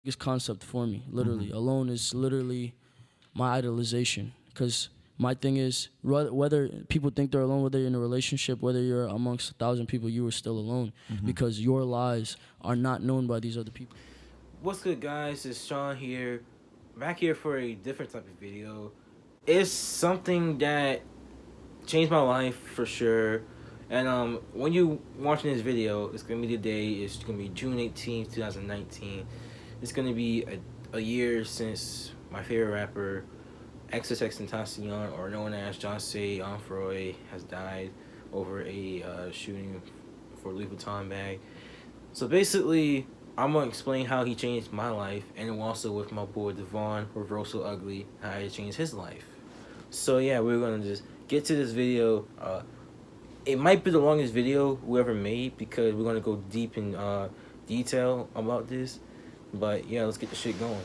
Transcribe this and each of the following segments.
biggest concept for me. Literally, alone is literally my idolization. Because my thing is, whether people think they're alone, whether you're in a relationship, whether you're amongst 1,000 people, you are still alone because your lies are not known by these other people. What's good, guys? It's Sean here, back here for a different type of video. It's something that changed my life for sure. And when you watching this video, it's gonna be the day. It's gonna be June 18th, 2019. It's gonna be a year since my favorite rapper, Xxxtentacion, or known as Jahseh Onfroy, has died over a shooting for a Louis Vuitton bag. So basically, I'm gonna explain how he changed my life, and also with my boy Devonn, Reversal Ugly, how he changed his life. So yeah, we're gonna just get to this video. It might be the longest video we ever made because we're gonna go deep in detail about this. But yeah, let's get the shit going.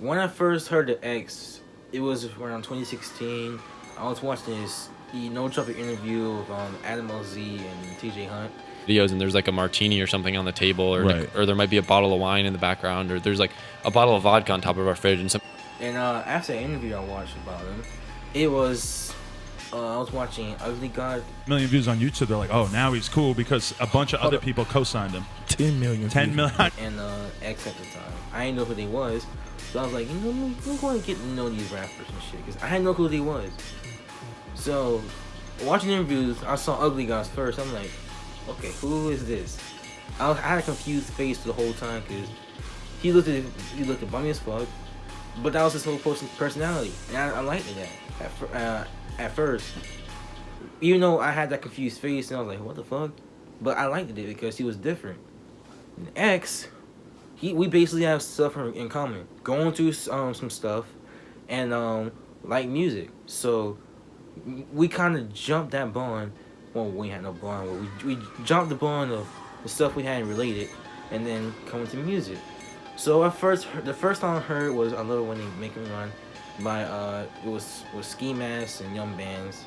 When I first heard the X, it was around 2016. I was watching the No Trouble interview of Adam LZ and TJ Hunt. Videos, and there's like a martini or something on the table, or Right. or there might be a bottle of wine in the background, or there's like a bottle of vodka on top of our fridge, and some. And after the interview I watched about him, it was I was watching Ugly God. Million views on YouTube. They're like, oh, now he's cool because a bunch of other people co-signed him. 10 million. 10 million. And X at the time. I didn't know who they was, so I was like, I'm going to get to know these rappers and shit, because I had no clue who they was. So, watching interviews, I saw Ugly Guys first. I'm like, okay, who is this? I had a confused face the whole time, because he looked at bummy as fuck, but that was his whole personality, and I liked that at first. Even though I had that confused face, and I was like, what the fuck? But I liked it because he was different. And X, we basically have stuff in common. Going through some stuff, and like music. So we kind of jumped that bond. Well, we had no bond. But we jumped the bond of the stuff we had related, and then coming to music. So the first time I heard was I Love It When They Make Me Run by it was Ski Mask and Young Bands.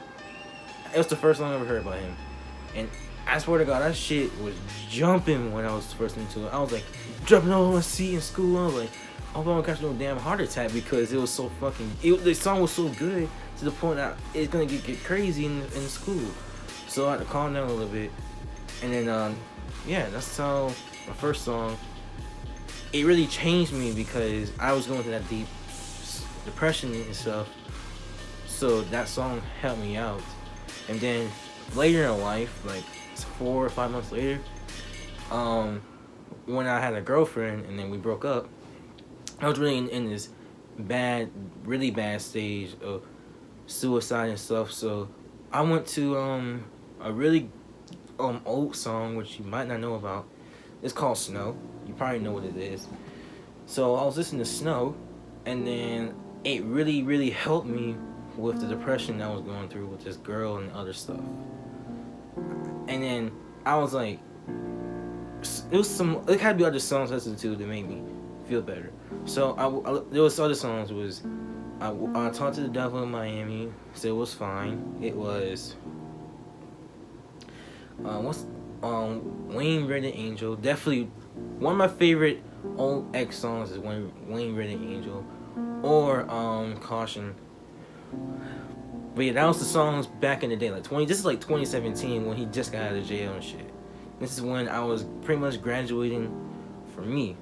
It was the first song I ever heard by him, and I swear to God, that shit was jumping when I was first into it. I was like jumping over my seat in school. I was like, I hope I don't catch no damn heart attack because it was so fucking. The song was so good to the point that it's gonna get crazy in school. So I had to calm down a little bit, and then yeah, that's how my first song. It really changed me because I was going through that deep depression and stuff. So that song helped me out. And then later in life, like 4 or 5 months later, when I had a girlfriend and then we broke up, I was really in this really bad stage of suicide and stuff. So I went to a really old song which you might not know about. It's called Snow. You probably know what it is. So I was listening to Snow, and then it really, really helped me with the depression I was going through with this girl and other stuff. And then I was like, it had to be other songs I listened to that made me feel better. So there was other songs. Was I Talked to the Devil in Miami, so it was fine. It was Wayne Red and Angel. Definitely one of my favorite old X songs is Wayne Red and Angel, or Caution. But yeah, that was the songs back in the day, this is like 2017 when he just got out of jail and shit. This is when I was pretty much graduating for me.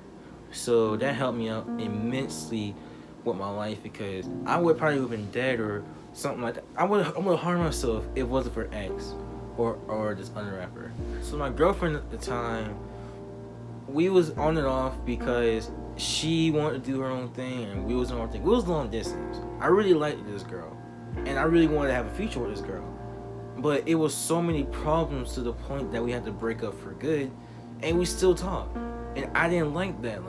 So that helped me out immensely with my life because I would probably have been dead or something like that. I would have harmed myself if it wasn't for X or this other rapper. So my girlfriend at the time, we was on and off because she wanted to do her own thing and we was on our own thing. We was long distance. I really liked this girl and I really wanted to have a future with this girl. But it was so many problems to the point that we had to break up for good, and we still talk. And I didn't like that.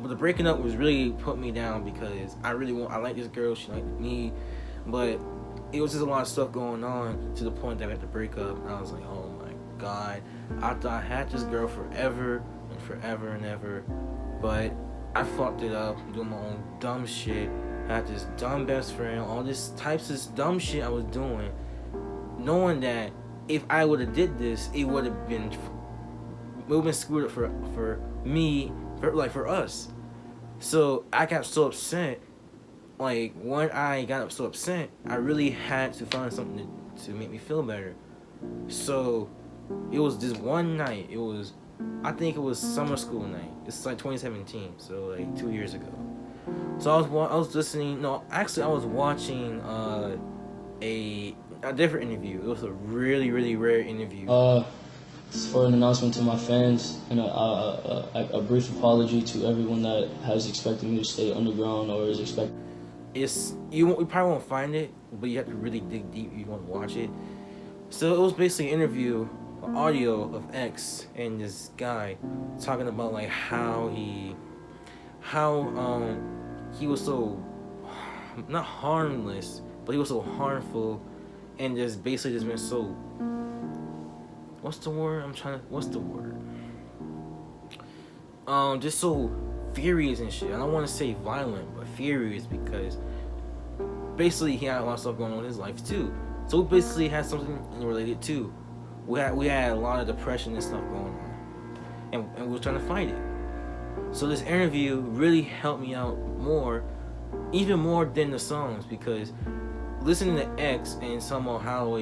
But the breaking up was really put me down because I like this girl, she liked me, but it was just a lot of stuff going on to the point that we had to break up. And I was like, oh my God, I thought I had this girl forever and ever, but I fucked it up doing my own dumb shit. I had this dumb best friend, all this types of dumb shit I was doing, knowing that if I would have did this, it would have been screwed up for me for us. So I got so upset. Like when I got so upset, I really had to find something to make me feel better. So it was this one night. I think it was summer school night. It's like 2017, so like 2 years ago. So I was listening. No, actually I was watching a different interview. It was a really really rare interview. For an announcement to my fans and a brief apology to everyone that has expected me to stay underground or is expecting. You probably won't find it, but you have to really dig deep if you want to watch it. So it was basically an interview, an audio of X and this guy talking about like how he was so not harmless, but he was so harmful, and just basically just been so. What's the word? Just so furious and shit. I don't want to say violent, but furious because basically he had a lot of stuff going on in his life too. So we basically had something related too. We had a lot of depression and stuff going on, and we were trying to fight it. So this interview really helped me out more, even more than the songs, because listening to X and somehow how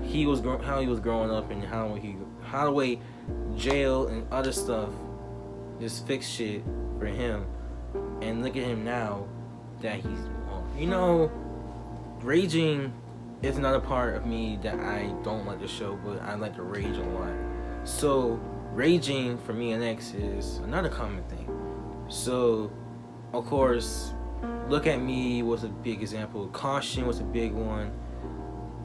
he was growing up and how the way jail and other stuff just fixed shit for him, and look at him now that he's raging is another part of me that I don't like to show, but I like to rage a lot. So raging for me and X is another common thing. So of course, Look at Me was a big example. Caution was a big one.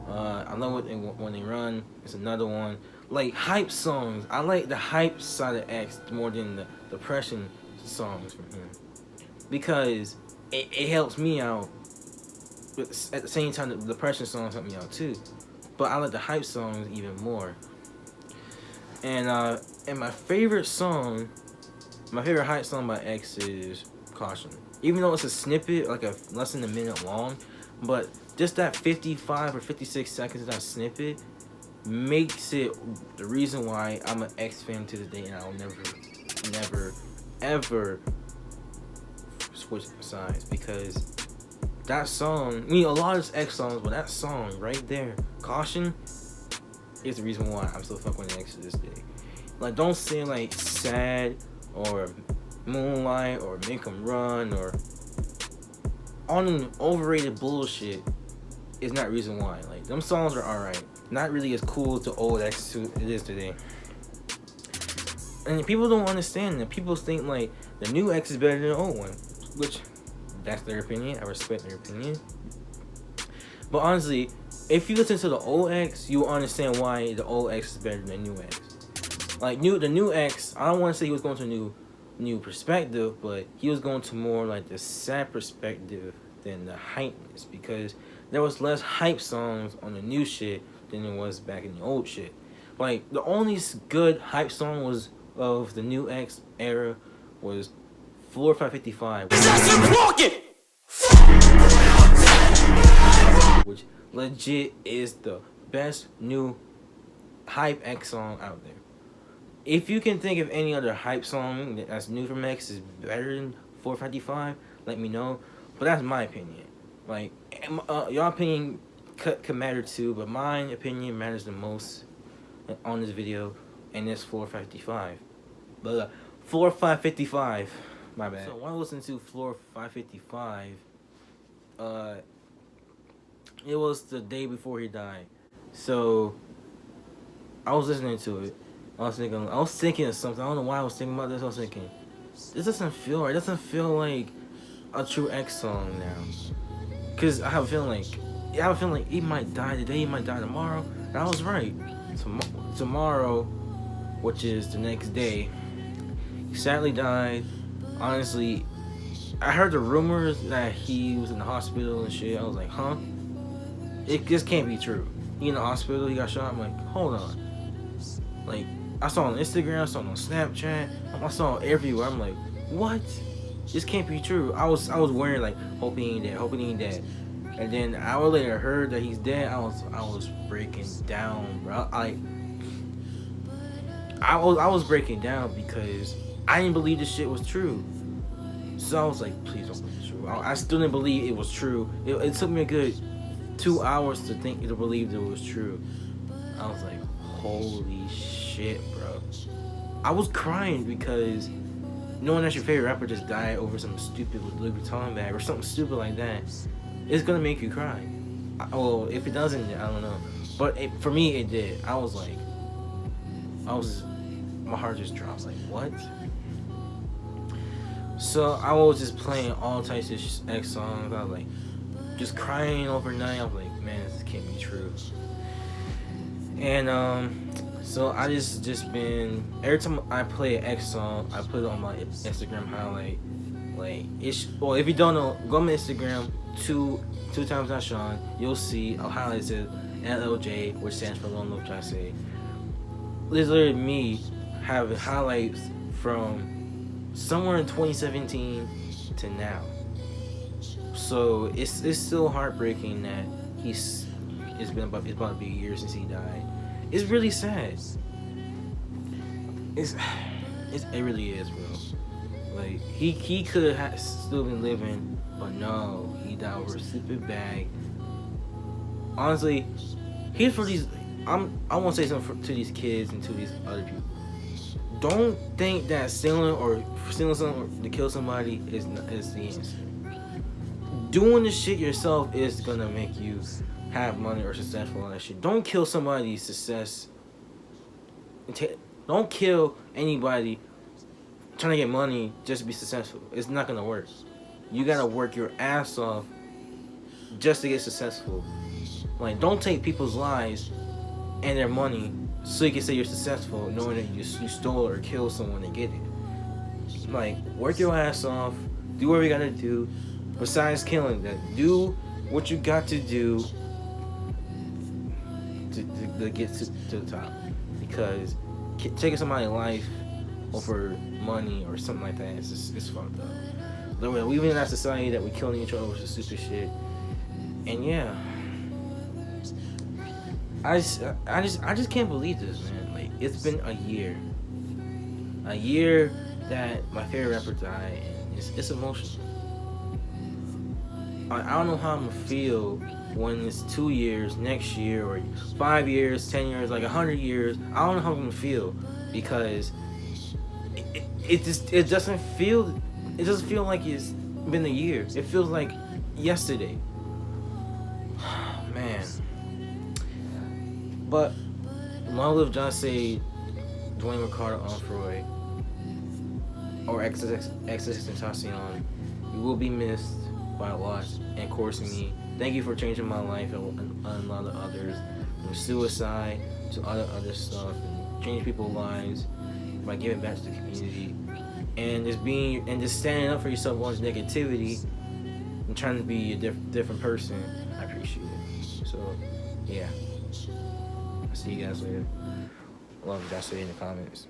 I love when they run. It's another one. Like hype songs. I like the hype side of X more than the depression songs from him, because it helps me out. But at the same time, the depression songs help me out too. But I like the hype songs even more. And my favorite hype song by X is Caution. Even though it's a snippet, like a less than a minute long, but just that 55 or 56 seconds of that snippet makes it the reason why I'm an X fan to this day, and I'll never, ever switch sides, because that song, a lot of X songs, but that song right there, Caution, is the reason why I'm still fucking with X to this day. Like, don't say like Sad or Moonlight or Make 'Em Run or on overrated bullshit is not reason why. Like, them songs are alright. Not really as cool as the old X it is today. And people don't understand that. People think like the new X is better than the old one, which that's their opinion. I respect their opinion. But honestly, if you listen to the old X, you will understand why the old X is better than the new X. Like the new X, I don't want to say he was going to a new perspective, but he was going to more like the sad perspective than the hypeness, because there was less hype songs on the new shit than there was back in the old shit. Like, the only good hype song was of the new X era was Floor 555, which legit is the best new hype X song out there. If you can think of any other hype song that's new from X is better than 455, let me know. But that's my opinion. Like, your opinion could matter too, but my opinion matters the most on this video, and it's 455. But Floor 555, my bad. So when I listened to Floor 555, it was the day before he died. So I was listening to it. I was thinking of something. I don't know why I was thinking about this. I was thinking, this doesn't feel right. It doesn't feel like a true X song now. Cause I have a feeling like he might die today, he might die tomorrow. And I was right. Tomorrow, which is the next day, he sadly died. Honestly, I heard the rumors that he was in the hospital and shit. I was like, huh? It just can't be true. He in the hospital, he got shot. I'm like, hold on. Like, I saw on Instagram, I saw on Snapchat, I saw everywhere. I'm like, what? This can't be true. I was worried, like, hoping he ain't dead. And then an hour later, I heard that he's dead. I was breaking down, bro. I was breaking down because I didn't believe this shit was true. So I was like, please don't believe it's true. I still didn't believe it was true. It took me a good 2 hours to believe that it was true. I was like, holy shit, bro. I was crying because knowing that your favorite rapper just died over something stupid with Louis Vuitton bag or something stupid like that, it's gonna make you cry. Well, if it doesn't, I don't know. But for me, it did. I was like, my heart just dropped. Like, what? So I was just playing all types of X songs. I was like, just crying overnight. I was like, man, this can't be true. And so I just been, every time I play an X song, I put it on my Instagram highlight. Like, if you don't know, go on my Instagram, Xxxtentacion. You'll see a highlight that says LLJ, which stands for Long Live Jahseh. It's literally me having highlights from somewhere in 2017 to now. So it's still heartbreaking that it's about to be a year since he died. It's really sad. It really is, bro. Like, he could have still been living, but no, he died over a stupid bag. Honestly, here's for these. I want to say something to these kids and to these other people. Don't think that stealing something to kill somebody is the answer. Doing the shit yourself is gonna make you have money or successful on that shit. Don't kill somebody's success. Don't kill anybody trying to get money just to be successful. It's not gonna work. You gotta work your ass off just to get successful. Like, don't take people's lives and their money so you can say you're successful, knowing that you stole or killed someone and get it. Like, work your ass off. Do what you gotta do. Besides killing that, do what you got to do to get to the top. Because taking somebody's life over money or something like that, it's fucked up. We live in that society that we're killing each other over some stupid shit. And yeah, I just can't believe this, man. Like, it's been a year that my favorite rapper died, and it's emotional. I don't know how I'm gonna feel when it's 2 years, next year, or 5 years, 10 years, like 100 years. I don't know how I'm gonna feel, because it doesn't feel like it's been a year. It feels like yesterday. Man. But long live Jahseh Dwayne Ricardo Onfroy, or Xxxtentacion. You will be missed by a lot, and of course me. Thank you for changing my life and a lot of others, from suicide to other stuff, and changing people's lives by giving back to the community, and just standing up for yourself on this negativity and trying to be a different person. I appreciate it. So yeah, I'll see you guys later. Love Jahseh in the comments.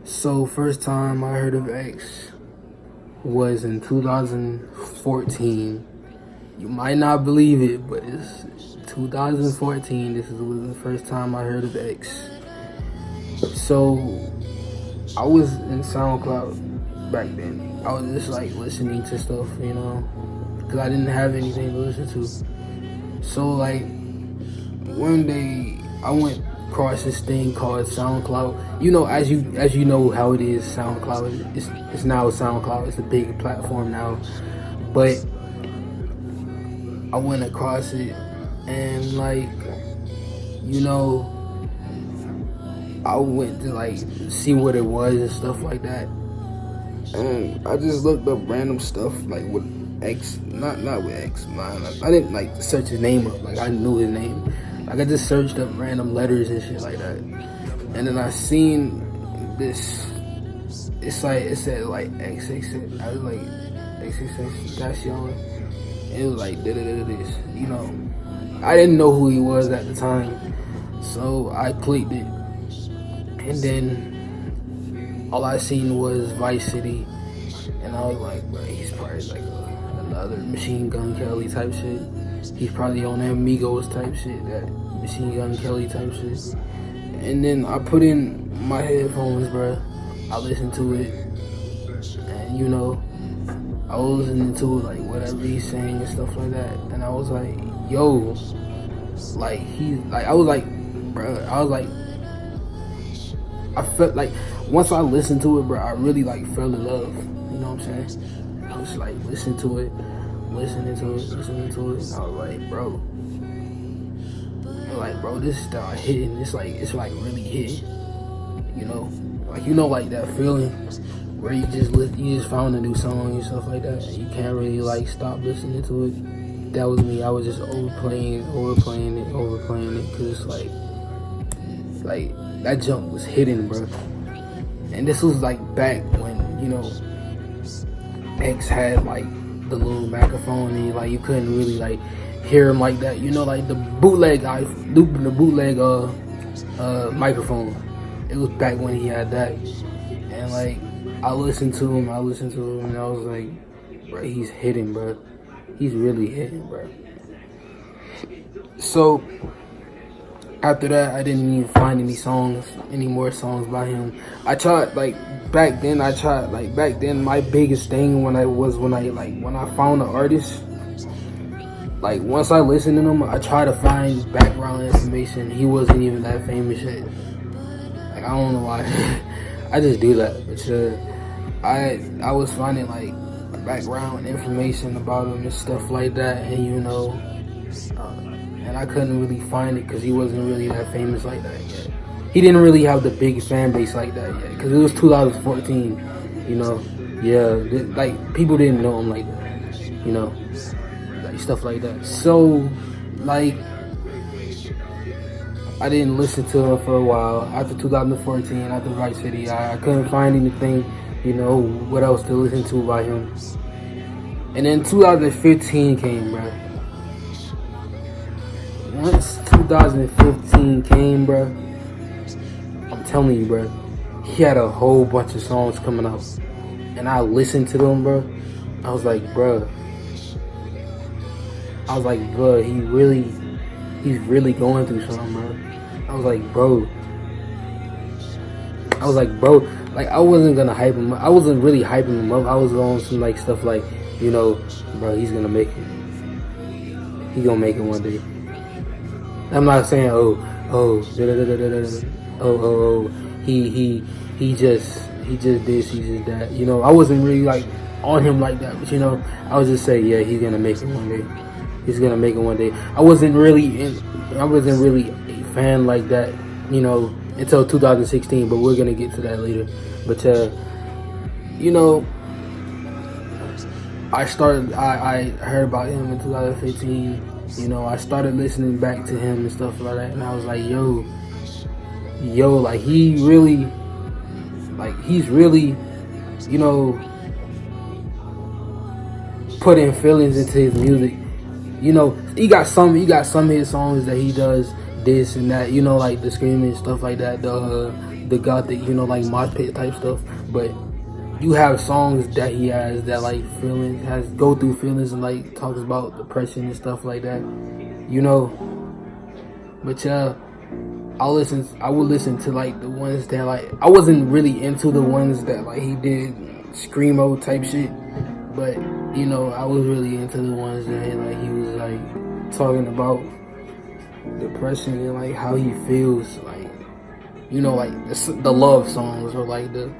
So first time I heard of X was in 2014. You might not believe it, but it's 2014. This was the first time I heard of X. So I was in SoundCloud back then. I was just like listening to stuff, you know, because I didn't have anything to listen to. So like one day I went across this thing called SoundCloud. You know, as you know how it is, SoundCloud. It's now SoundCloud. It's a big platform now. But I went across it, and like, you know, I went to like see what it was and stuff like that. And I just looked up random stuff like with X, not with X, man. I didn't like search his name up. Like, I knew his name. Like, I just searched up random letters and shit like that. And then I seen this. It's like, it said like Xxx. I was like Xxxtentacion. It was like this. You know, I didn't know who he was at the time, so I clicked it, and then all I seen was Vice City, and I was like, bro, he's probably like another Machine Gun Kelly type shit. He's probably on that Migos type shit, that Machine Gun Kelly type shit. And then I put in my headphones, bro. I listened to it, and you know, I was listening to it, like whatever he's saying and stuff like that. And I was like, yo, like I was like, bro, I felt like once I listened to it, bro, I really like fell in love. You know what I'm saying? I was like listening to it. And I was like, bro, this start hitting. It's like really hitting. You know, like that feeling where you just found a new song and stuff like that. And you can't really like stop listening to it. That was me. I was just overplaying it, cause it's like that jump was hitting, bro. And this was like back when, you know, X had like the little microphone and like you couldn't really like hear him like that. You know, like the bootleg microphone. It was back when he had that. And like I listened to him and I was like, bro, he's hitting, bro. He's really hitting, bro. So after that, I didn't even find any more songs by him. I tried, back then, my biggest thing when I found an artist, like, once I listened to him, I tried to find background information. He wasn't even that famous yet. Like, I don't know why. I just do that. But I was finding, like, background information about him and stuff like that, and, you know, and I couldn't really find it because he wasn't really that famous like that yet. He didn't really have the big fan base like that yet because it was 2014, you know. Yeah, like people didn't know him like that, you know, like stuff like that. So, like, I didn't listen to him for a while. After 2014, after Vice City, I couldn't find anything, you know, what else to listen to by him. And then 2015 came, bro. Once 2015 came, bro, I'm telling you, bro, he had a whole bunch of songs coming out. And I listened to them, bro. I was like, bro, he's really going through something, bro. I was like, bro, like, I wasn't gonna hype him up. I wasn't really hyping him up. I was on some, like, stuff like, you know, bro, he's gonna make it. He's gonna make it one day. I'm not saying, he just this, he just that. You know, I wasn't really like on him like that, but you know, I was just saying, yeah, he's gonna make it one day. He's gonna make it one day. I wasn't really a fan like that, you know, until 2016. But we're gonna get to that later. But you know, I heard about him in 2015. You know, I started listening back to him and stuff like that, and I was like, yo, like, he's really, you know, putting feelings into his music. You know, he got some of his songs that he does this and that, you know, like the screaming and stuff like that, the gothic, you know, like mosh pit type stuff. But you have songs that he has that like go through feelings and like talks about depression and stuff like that, you know. But I would listen to like the ones that like I wasn't really into the ones that like he did screamo type shit, but you know, I was really into the ones that like he was like talking about depression and like how he feels, like, you know, like the love songs or like the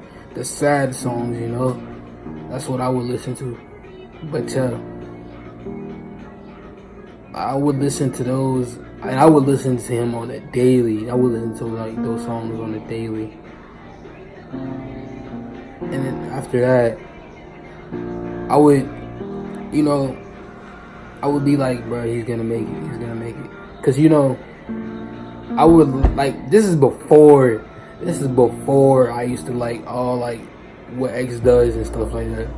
sad songs, you know. That's what I would listen to. But I would listen to those, and I would listen to him on a daily. I would listen to like those songs on a daily. And then after that, I would, you know, I would be like, bro, he's gonna make it. Cause, you know, I would like, this is before I used to like all like what X does and stuff like that.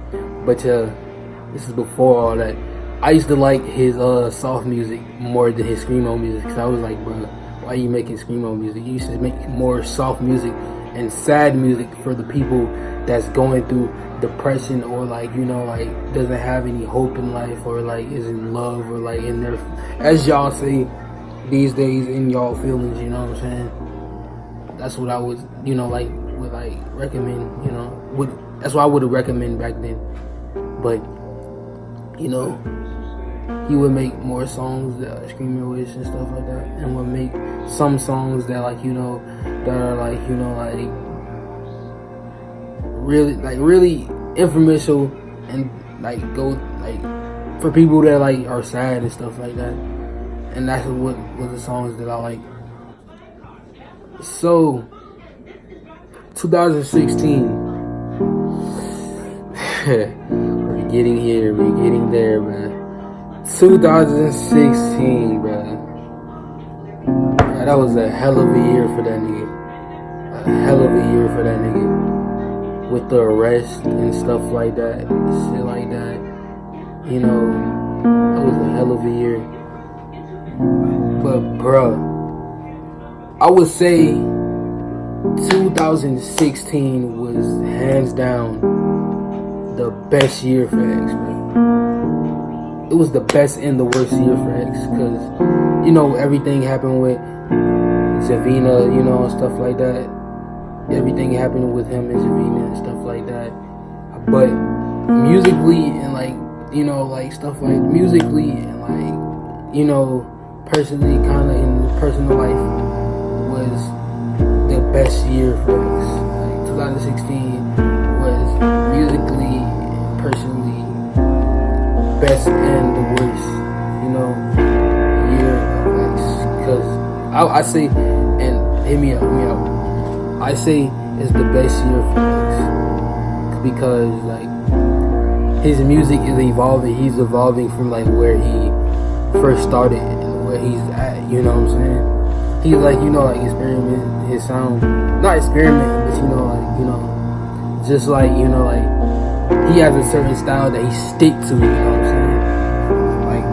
But this is before all that. I used to like his soft music more than his screamo music, because I was like, bro, why are you making screamo music? You should make more soft music and sad music for the people that's going through depression, or like, you know, like doesn't have any hope in life, or like is in love, or like in their, as y'all say these days, in y'all feelings, you know what I'm saying? that's what I would, you know, like would like recommend, you know, that's what I would recommend back then. But you know, he would make more songs that are screaming wish and stuff like that, and would make some songs that like, you know, that are like, you know, like really influential and like go like for people that like are sad and stuff like that. And that's what was the songs that I like. So 2016 we're getting there, man. 2016, bro. That was a hell of a year for that nigga. With the arrest and stuff like that, shit like that. You know, that was a hell of a year. But bruh, I would say 2016 was hands down the best year for X, bro. It was the best and the worst year for X, because, you know, everything happened with Zavina, you know, and stuff like that. Everything happened with him and Zavina and stuff like that. But musically and like, you know, like stuff like musically and like, you know, personally, kind of in personal life, was the best year for us. Like 2016 was musically and personally best and the worst, you know, year of X. Because I say, and hear me out. I say it's the best year for X because like his music is evolving. He's evolving from like where he first started and where he's at. You know what I'm saying? He's like, you know, like experimenting his sound, not experimenting, but you know, like, you know, just like, you know, like he has a certain style that he stick to. You know what I'm saying? Like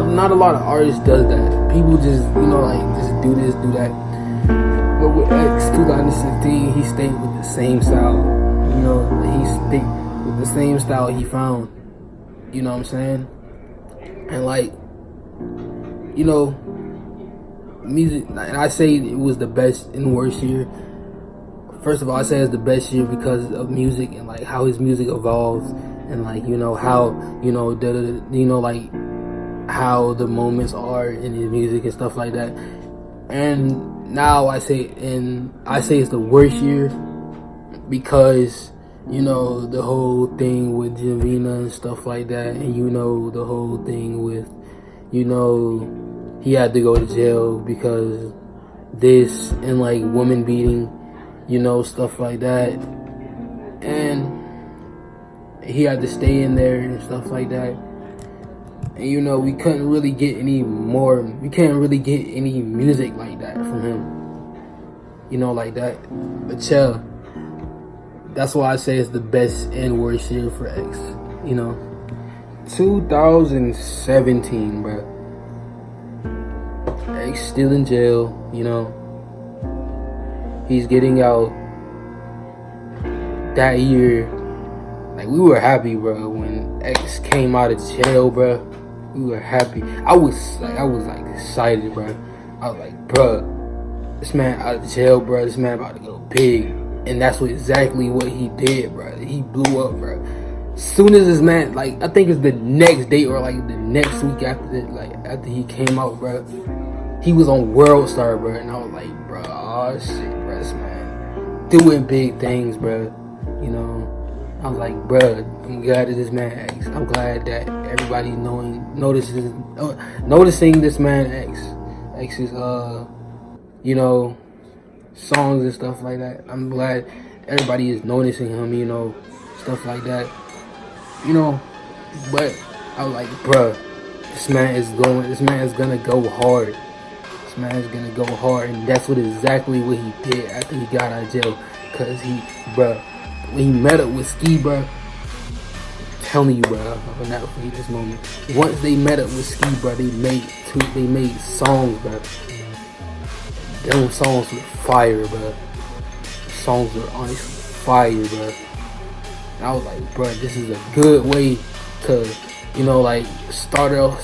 not a lot of artists does that. People just, you know, like just do this, do that. But with X 2016, he stayed with the same style. You know, he stick with the same style he found. You know what I'm saying? And like, you know, music, and I say it was the best and worst year. First of all, I say it's the best year because of music and like how his music evolves and like, you know, how, you know, like how the moments are in his music and stuff like that. And now I say it's the worst year because, you know, the whole thing with Javina and stuff like that, and you know, the whole thing with, you know, he had to go to jail because this and like woman beating, you know, stuff like that, and he had to stay in there and stuff like that. And you know, we couldn't really get any music like that from him. You know, like that. But yeah, that's why I say it's the best and worst year for X. You know, 2017, bro. X still in jail. You know, he's getting out. That year, like we were happy, bro, when X came out of jail, bro. We were happy. I was excited, bro. I was like, bro, this man out of jail, bro. This man about to go big, and that's exactly what he did, bro. He blew up, bro. Soon as this man, like, I think it's the next day or like the next week after he came out, bro, he was on World Star, bro, and I was like, bro, oh shit, bro, this man doing big things, bro. You know. I was like, bruh, I'm glad that this man X. I'm glad that everybody noticing this man X's, you know, songs and stuff like that. I'm glad everybody is noticing him, you know, stuff like that, you know. But I was like, bruh, this man is gonna go hard. This man is gonna go hard, and that's exactly what he did after he got out of jail. Cause when he met up with Ski, bro, telling you, bro, I will never forget this moment. Once they met up with Ski, bro, they made songs, bro. Them songs were fire, bro. Songs were honestly fire, bro. And I was like, bro, this is a good way to, you know, like start off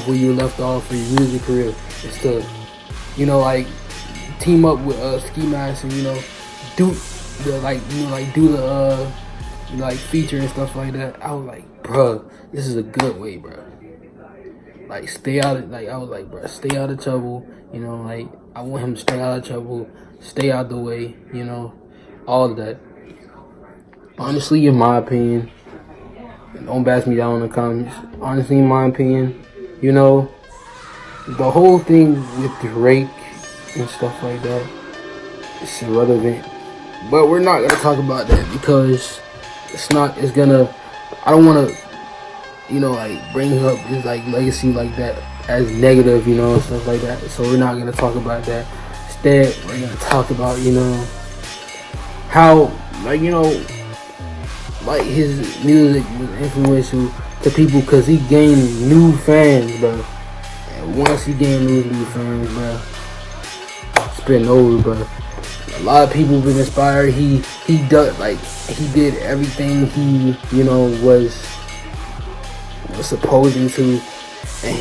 where you left off for your music career. Is to, you know, like team up with Ski Mask and do the feature and stuff like that. I was like, bruh, this is a good way, bruh. Like stay out of I was like, bruh, stay out of trouble. I want him to stay out of trouble, stay out the way. All of that. Honestly, in my opinion, don't bash me down in the comments. Honestly, in my opinion, the whole thing with Drake and stuff like that, it's irrelevant. But we're not gonna talk about that because I don't wanna, bring up his legacy like that as negative, and stuff like that. So we're not gonna talk about that. Instead, we're gonna talk about, how, his music was influential to people because he gained new fans, bro. And once he gained new fans, bro, it's been over, bro. A lot of people been inspired. He did everything he was supposing to, and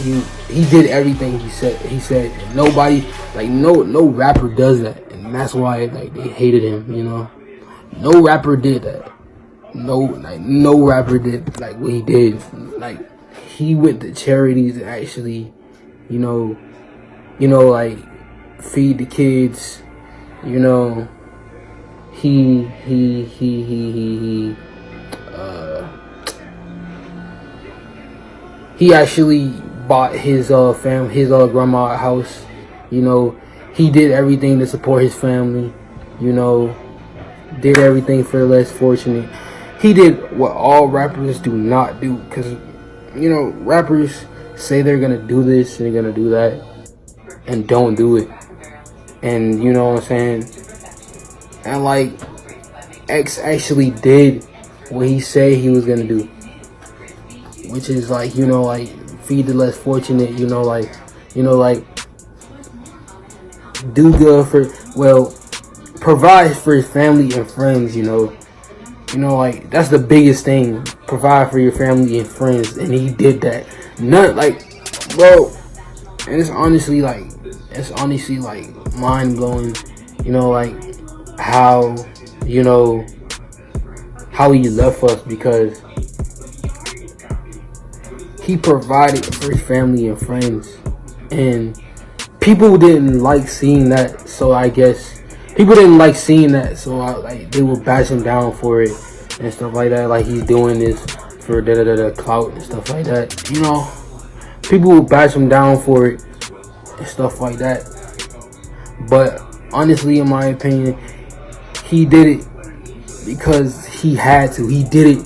he did everything he said. And nobody no rapper does that, and that's why they hated him. No rapper did that. No rapper did what he did. He went to charities and actually, feed the kids. He actually bought his grandma a house. He did everything to support his family. Did everything for the less fortunate. He did what all rappers do not do, because rappers say they're gonna do this and they're gonna do that and don't do it. And you know what I'm saying? And X actually did what he said he was gonna do, which is feed the less fortunate, do good provide for his family and friends, that's the biggest thing. Provide for your family and friends, and he did that. Bro, and it's honestly mind blowing, how he left us, because he provided for his family and friends, and people didn't like seeing that. So I guess people didn't like seeing that, so they would bash him down for it and stuff like that. He's doing this for clout and stuff like that. People would bash him down for it and stuff like that. But honestly, in my opinion, he did it because he had to. He did it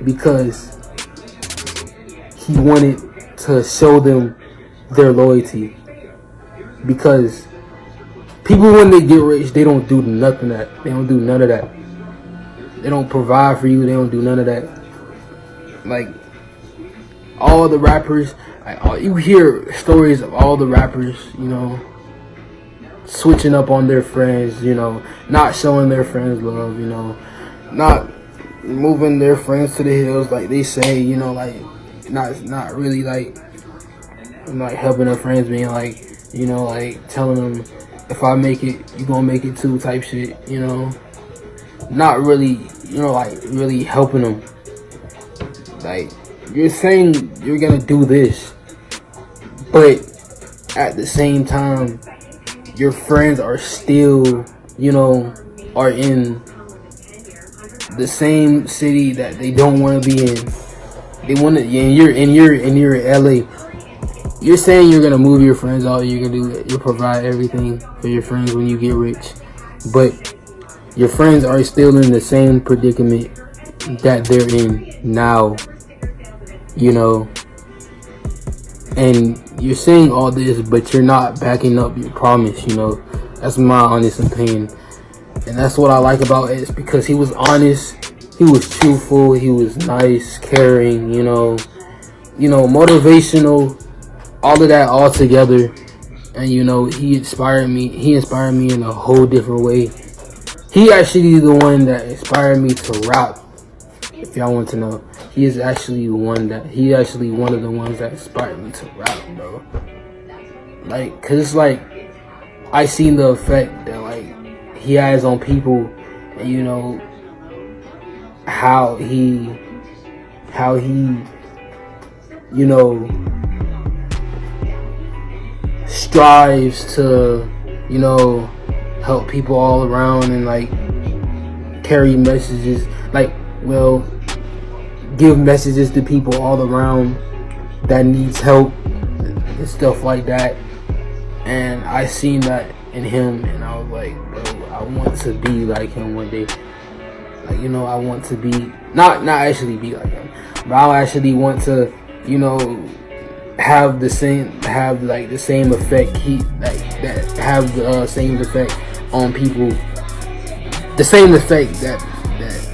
because he wanted to show them their loyalty. Because people, when they get rich, they don't do nothing of that. They don't do none of that. They don't provide for you. They don't do none of that. All the rappers, you hear stories of all the rappers, switching up on their friends, not showing their friends love, not moving their friends to the hills like they say, not really helping their friends, being telling them, if I make it, you gonna make it too type shit, not really, really helping them. You're saying you're gonna do this, but at the same time, your friends are still, are in the same city that they don't want to be in. They want to, and you're in LA. You're saying you're gonna move your friends out. You're gonna do it. You'll provide everything for your friends when you get rich, but your friends are still in the same predicament that they're in now. And you're saying all this, but you're not backing up your promise. That's my honest opinion, and that's what I like about X, because he was honest, he was truthful, he was nice, caring. Motivational. All of that all together, and he inspired me in a whole different way. He actually the one that inspired me to rap, if y'all want to know. He is actually one of the ones that inspired me to rap, bro. Cause it's I seen the effect that like he has on people, and you know how he you know strives to you know help people all around and like carry messages, like well give messages to people all around that needs help and stuff like that. And I seen that in him, and I was like, bro, I want to be like him one day. Like, you know, I want to be not actually be like him, but I actually want to, you know, have the same effect have the same effect on people, the same effect that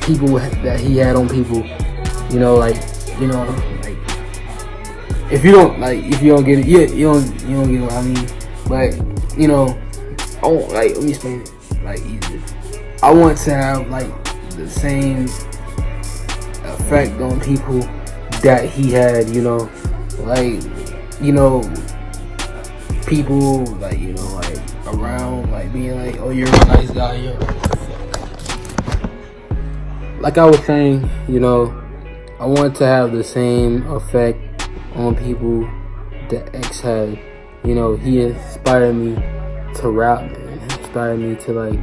people that he had on people. You know, like if you don't get it, you don't get what I mean. But you know, let me explain it like easier. I want to have like the same effect on people that he had. You know, like people like like around like being like, oh, you're a nice guy. Like I was saying, you know, I want to have the same effect on people that X had. You know, he inspired me to rap, man. He inspired me to like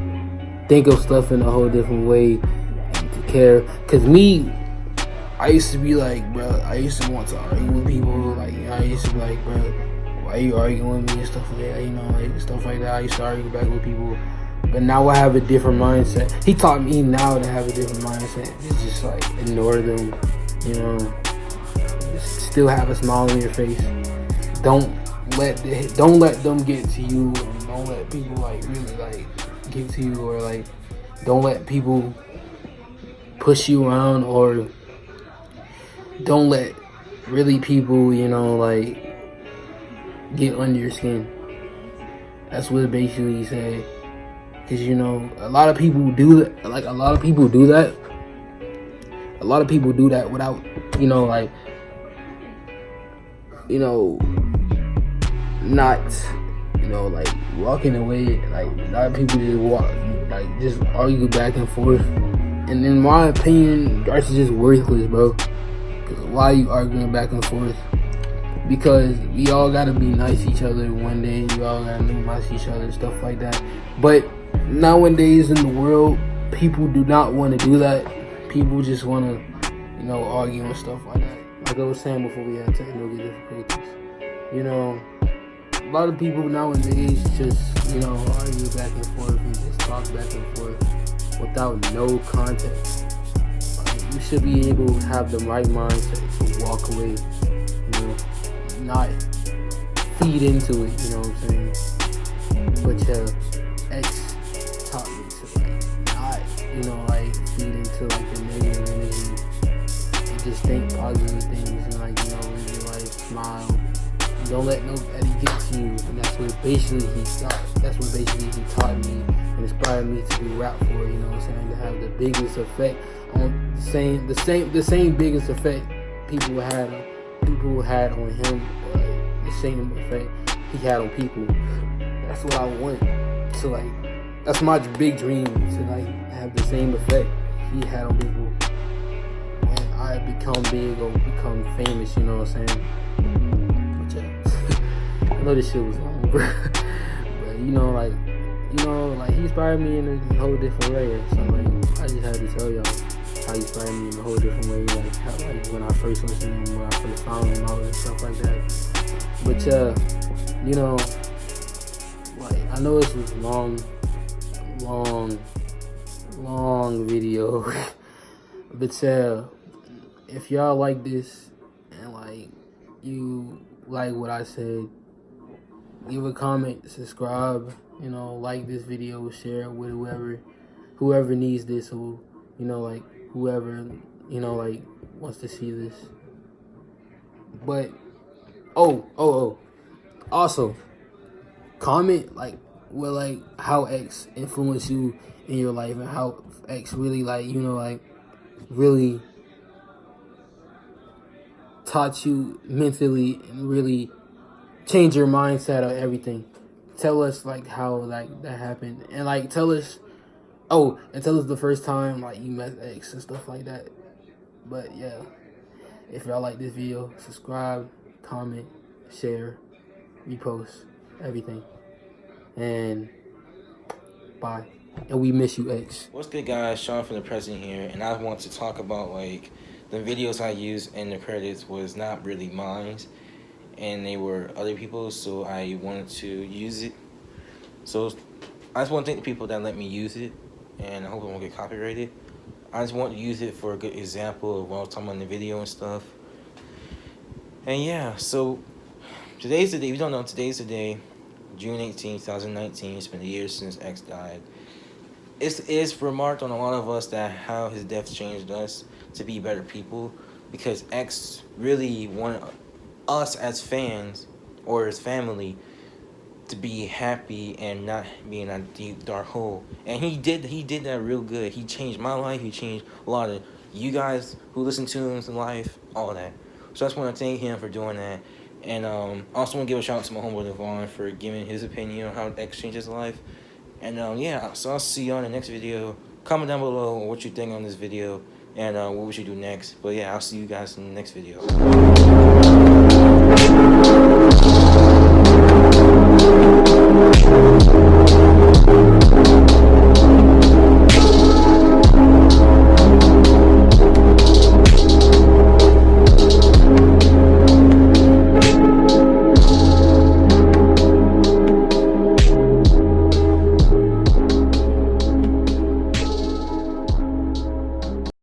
think of stuff in a whole different way and to care. Cause me, I used to be like, bro, I used to want to argue with people. Like, I used to be like, bro, why are you arguing with me and stuff like that? You know, like stuff like that. I used to argue back with people. But now I have a different mindset. He taught me now to have a different mindset. It's just like ignore them, you know. Just still have a smile on your face. Don't let them get to you. And don't let people like really like get to you, or like don't let people push you around, or don't let really people, you know, like get under your skin. That's what basically he said. Cause you know, a lot of people do that. Like a lot of people do that. A lot of people do that without, you know, like, you know, not, you know, like walking away. Like a lot of people just argue back and forth. And in my opinion, that's just worthless, bro. Cause why are you arguing back and forth? Because we all gotta be nice to each other one day. We all gotta be nice to each other, stuff like that. But nowadays in the world, people do not want to do that. People just want to, you know, argue and stuff like that. Like I was saying before we had technical difficulties. You know, a lot of people nowadays just, you know, argue back and forth and just talk back and forth without no context. Like, you should be able to have the right mindset to walk away, you know, not feed into it, you know what I'm saying? But X taught me to like not, you know, like feed into like the negative energy and just think positive things and like, you know, live your life, smile. Don't let nobody get to you. And that's what basically he taught me and inspired me to do rap for, you know what I'm saying? To have the biggest effect on the same biggest effect people had on him, or like the same effect he had on people. That's what I want to like. That's my big dream, to like have the same effect he had on people when I become big or become famous. You know what I'm saying? But yeah, I know this shit was long, bro. But you know, like he inspired me in a whole different way. So like, I just had to tell y'all how he inspired me in a whole different way. Like how, like when I first listened to him, when I first found him, all that stuff like that. But you know, like I know this was long video. But if y'all like this and like you like what I said, leave a comment, subscribe, you know, like this video, share it with whoever needs this, or you know, like whoever, you know, like wants to see this. But also comment like how X influenced you in your life, and how X really like, you know, like really taught you mentally and really changed your mindset of everything. tell us like how like that happened, and like tell us, oh, and tell us the first time like you met X and stuff like that. But yeah, if y'all like this video, subscribe, comment, share, repost, everything, and bye. And we miss you, X. What's good, guys? Sean from the President here, and I want to talk about like the videos I used in the credits was not really mine, and they were other people's, so I wanted to use it. So I just want to thank the people that let me use it, and I hope it won't get copyrighted. I just want to use it for a good example of what I was talking about in the video and stuff. And yeah, so today's the day. If you don't know, today's the day, June 18th, 2019. It's been a year since X died. It's remarked on a lot of us that how his death changed us to be better people, because X really wanted us as fans or as family to be happy and not be in a deep dark hole. And he did that real good. He changed my life. He changed a lot of you guys who listen to him in life, all that. So I just want to thank him for doing that. And also want to give a shout out to my homeboy Devonn for giving his opinion on how X changed his life. And yeah, so I'll see you on the next video. Comment down below what you think on this video and what we should do next. But yeah, I'll see you guys in the next video.